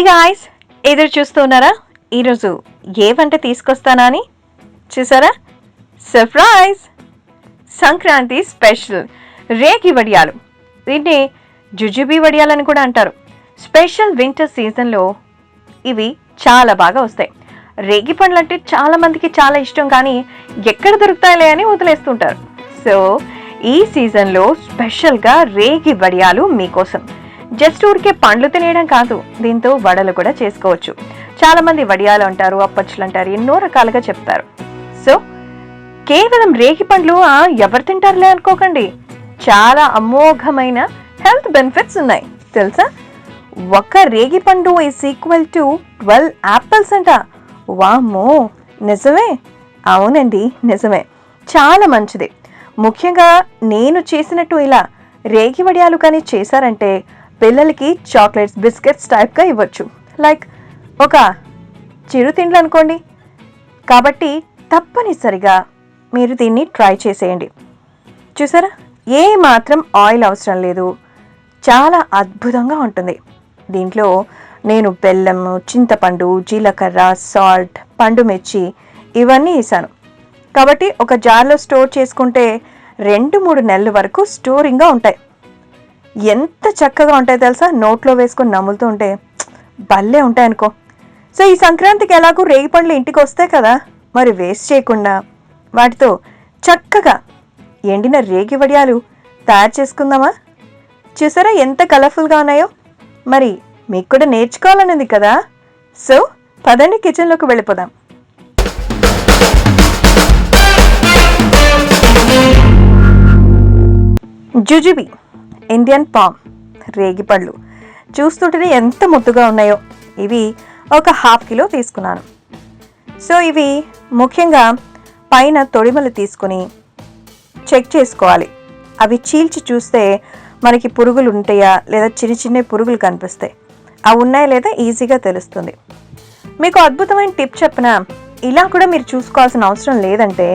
Guys, ఎదురు చూస్తున్నారా ఈరోజు ఏ వంట తీసుకొస్తానా అని? చూసారా, సర్ప్రైజ్! సంక్రాంతి స్పెషల్ రేగి వడియాలు. దీన్ని జుజుబీ వడియాలు అని కూడా అంటారు. స్పెషల్ వింటర్ సీజన్లో ఇవి చాలా బాగా వస్తాయి. రేగి పండ్లు అంటే చాలా మందికి చాలా ఇష్టం, కానీ ఎక్కడ దొరుకుతాయిలే అని వదిలేస్తుంటారు. సో ఈ సీజన్లో స్పెషల్గా రేగి వడియాలు మీకోసం. జస్ట్ ఊరికే పండ్లు తినేయడం కాదు, దీంతో వడలు కూడా చేసుకోవచ్చు. చాలా మంది వడియాలు అంటారు, అప్పచ్చులు అంటారు, ఎన్నో రకాలుగా చెప్తారు. సో కేవలం రేగి పండ్లు ఎవరు తింటారులే అనుకోకండి, చాలా అమోఘమైన హెల్త్ బెనిఫిట్స్ ఉన్నాయి తెలుసా. ఒక రేగి పండు ఈజ్ ఈక్వల్ టు 12 యాపిల్స్ అంట. వామ్మో, నిజమే? అవునండి, నిజమే. చాలా మంచిది. ముఖ్యంగా నేను చేసినట్టు ఇలా రేగి వడియాలు కానీ చేశారంటే పిల్లలకి చాక్లెట్స్, బిస్కెట్స్ టైప్గా ఇవ్వచ్చు. లైక్ ఒక చిరుతిండ్లు అనుకోండి. కాబట్టి తప్పనిసరిగా మీరు దీన్ని ట్రై చేసేయండి. చూసారా, ఏ మాత్రం ఆయిల్ అవసరం లేదు, చాలా అద్భుతంగా ఉంటుంది. దీంట్లో నేను బెల్లం, చింతపండు, జీలకర్ర, సాల్ట్, పండు మిర్చి ఇవన్నీ వేసాను. కాబట్టి ఒక జార్లో స్టోర్ చేసుకుంటే 2-3 నెలల వరకు స్టోరింగ్గా ఉంటాయి. ఎంత చక్కగా ఉంటాయి తెలుసా, నోట్లో వేసుకొని నములుతూ ఉంటే భలే ఉంటాయి అనుకో. సో ఈ సంక్రాంతికి ఎలాగూ రేగి పండ్లు ఇంటికి వస్తాయి కదా, మరి వేస్ట్ చేయకుండా వాటితో చక్కగా ఎండిన రేగి వడియాలు తయారు చేసుకుందామా? చూసారా ఎంత కలర్ఫుల్గా ఉన్నాయో. మరి మీకు కూడా నేర్చుకోవాలనేది కదా. సో పదండి, కిచెన్లోకి వెళ్ళిపోదాం. జుజుబీ ఇండియన్ పామ్ రేగి పళ్ళు చూస్తుంటేనే ఎంత ముద్దుగా ఉన్నాయో. ఇవి ఒక 1/2 కిలో తీసుకున్నాను. సో ఇవి ముఖ్యంగా పైన తొడిమలు తీసుకుని చెక్ చేసుకోవాలి. అవి చీల్చి చూస్తే మనకి పురుగులు ఉంటాయా లేదా చిన్న చిన్న పురుగులు కనిపిస్తాయి. అవి ఉన్నాయా లేదా ఈజీగా తెలుస్తుంది. మీకు అద్భుతమైన టిప్ చెప్పిన, ఇలా కూడా మీరు చూసుకోవాల్సిన అవసరం లేదంటే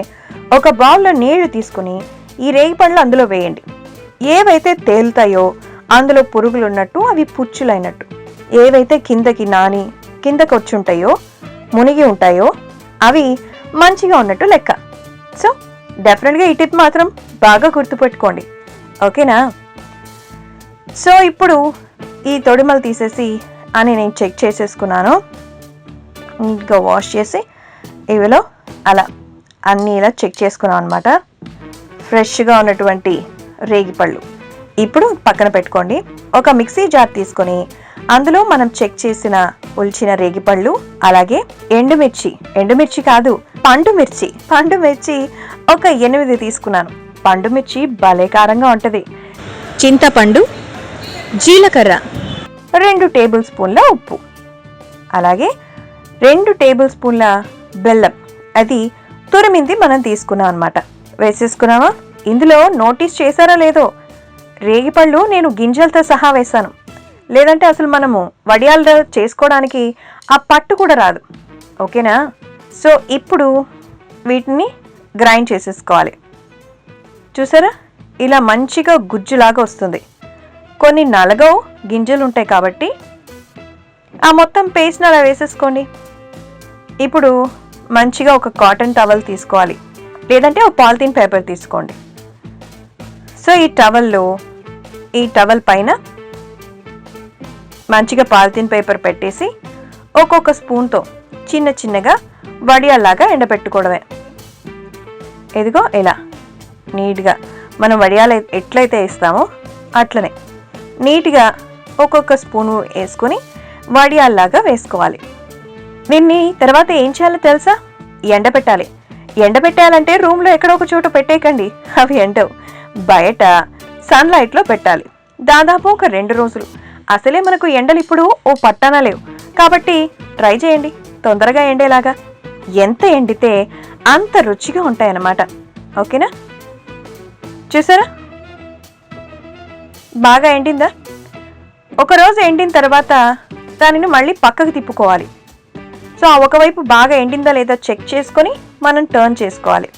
ఒక బౌల్లో నీళ్లు తీసుకుని ఈ రేగి పండ్లు అందులో వేయండి. ఏవైతే తేలుతాయో అందులో పురుగులు ఉన్నట్టు, అవి పుచ్చులైనట్టు. ఏవైతే కిందకి నాని కిందకి వచ్చి ఉంటాయో, మునిగి ఉంటాయో, అవి మంచిగా ఉన్నట్టు లెక్క. సో డెఫినెట్గా ఈ టిప్ మాత్రం బాగా గుర్తుపెట్టుకోండి, ఓకేనా? సో ఇప్పుడు ఈ తొడిమలు తీసేసి అని నేను చెక్ చేసేసుకున్నాను. నీట్గా వాష్ చేసి ఇవిలో అలా అన్నీ ఇలా చెక్ చేసుకున్నాం అనమాట. ఫ్రెష్గా ఉన్నటువంటి రేగిపళ్ళు ఇప్పుడు పక్కన పెట్టుకోండి. ఒక మిక్సీ జార్ తీసుకొని అందులో మనం చెక్ చేసిన ఉల్చిన రేగిపళ్ళు, అలాగే ఎండుమిర్చి కాదు పండు మిర్చి ఒక 8 తీసుకున్నాను. పండు మిర్చి భలే కారంగా ఉంటుంది. చింతపండు, జీలకర్ర, 2 టేబుల్ స్పూన్ల ఉప్పు, అలాగే 2 టేబుల్ స్పూన్ల బెల్లం, అది తురిమింది మనం తీసుకున్నాం అనమాట. వేసేసుకున్నామా? ఇందులో నోటీస్ చేశారో లేదో, రేగిపళ్ళు నేను గింజలతో సహా వేసాను. లేదంటే అసలు మనము వడియాలు చేసుకోవడానికి ఆ పట్టు కూడా రాదు, ఓకేనా? సో ఇప్పుడు వీటిని గ్రైండ్ చేసేసుకోవాలి. చూసారా, ఇలా మంచిగా గుజ్జులాగా వస్తుంది. కొన్ని నలగవు, గింజలు ఉంటాయి కాబట్టి ఆ మొత్తం పేస్ట్ని అలా వేసేసుకోండి. ఇప్పుడు మంచిగా ఒక కాటన్ టవల్ తీసుకోవాలి, లేదంటే ఒక పాలిథిన్ పేపర్ తీసుకోండి. సో ఈ టవల్ పైన మంచిగా పాలిథిన్ పేపర్ పెట్టేసి ఒక్కొక్క స్పూన్తో చిన్నగా వడియాల్లాగా ఎండబెట్టుకోవడమే. ఇదిగో ఇలా నీట్గా మనం వడియాలు ఎట్లయితే వేస్తామో అట్లనే నీట్గా ఒక్కొక్క స్పూను వేసుకొని వడియాల్లాగా వేసుకోవాలి. దీన్ని తర్వాత ఏం చేయాలో తెలుసా? ఎండబెట్టాలంటే రూమ్లో ఎక్కడో ఒక చోట పెట్టేయకండి, అవి ఎండవు. బయట సన్లైట్లో పెట్టాలి. దాదాపు ఒక 2 రోజులు. అసలే మనకు ఎండలు ఇప్పుడు ఓ పట్టాన లేవు, కాబట్టి ట్రై చేయండి తొందరగా ఎండేలాగా. ఎంత ఎండితే అంత రుచిగా ఉంటాయన్నమాట, ఓకేనా? చూసారా, బాగా ఎండిందా? ఒకరోజు ఎండిన తర్వాత దానిని మళ్ళీ పక్కకు తిప్పుకోవాలి. సో ఒకవైపు బాగా ఎండిందా లేదా చెక్ చేసుకొని మనం టర్న్ చేసుకోవాలి.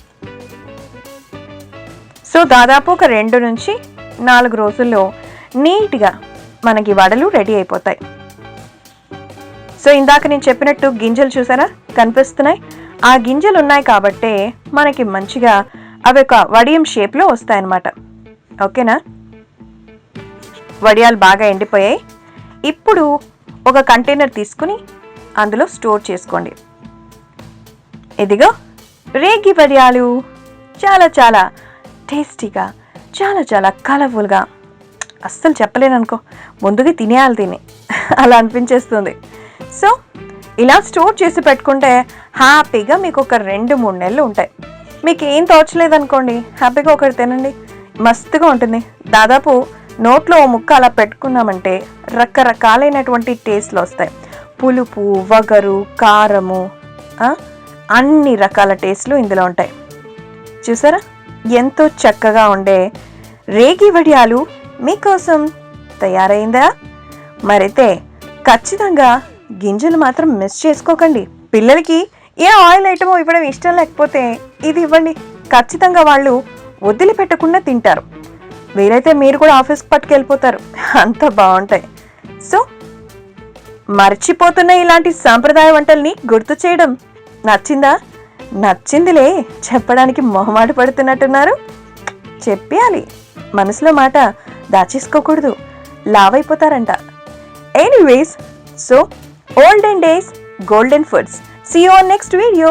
సో దాదాపు ఒక 2 నుంచి 4 రోజుల్లో నీట్గా మనకి వడలు రెడీ అయిపోతాయి. సో ఇందాక నేను చెప్పినట్టు గింజలు చూసారా కనిపిస్తున్నాయి, ఆ గింజలు ఉన్నాయి కాబట్టే మనకి మంచిగా అవి ఒక వడియం షేప్లో వస్తాయన్నమాట. ఓకేనా, వడియాలు బాగా ఎండిపోయాయి. ఇప్పుడు ఒక కంటైనర్ తీసుకుని అందులో స్టోర్ చేసుకోండి. ఇదిగో రేగి వడియాలు, చాలా చాలా టేస్టీగా, చాలా చాలా కలర్ఫుల్గా, అస్సలు చెప్పలేను అనుకో, ముందుగా తినేయాలి తిని అలా అనిపించేస్తుంది. సో ఇలా స్టోర్ చేసి పెట్టుకుంటే హ్యాపీగా మీకు ఒక 2-3 నెలలు ఉంటాయి. మీకు ఏం తోచలేదనుకోండి, హ్యాపీగా ఒకటి తినండి, మస్తుగా ఉంటుంది. దాదాపు నోట్లో ఓ ముక్క అలా పెట్టుకున్నామంటే రకరకాలైనటువంటి టేస్ట్లు వస్తాయి. పులుపు, వగరు, కారము, అన్ని రకాల టేస్ట్లు ఇందులో ఉంటాయి. చూసారా, ఎంతో చక్కగా ఉండే రేగి వడియాలు మీకోసం తయారైందా? మరైతే ఖచ్చితంగా గింజలు మాత్రం మిస్ చేసుకోకండి. పిల్లలకి ఏ ఆయిల్ ఐటమో ఇవ్వడం ఇష్టం లేకపోతే ఇది ఇవ్వండి, ఖచ్చితంగా వాళ్ళు వదిలిపెట్టకుండా తింటారు. వీలైతే మీరు కూడా ఆఫీస్కి పట్టుకెళ్ళిపోతారు, అంత బాగుంటాయి. సో మర్చిపోతున్న ఇలాంటి సాంప్రదాయ వంటల్ని గుర్తు చేయడం నచ్చిందా? నచ్చిందిలే, చెప్పడానికి మొహమాట పడుతున్నట్టున్నారు. చెప్పాలి, మనసులో మాట దాచేసుకోకూడదు, లావైపోతారంట. Anyways, so olden days, golden foods. See you on next video.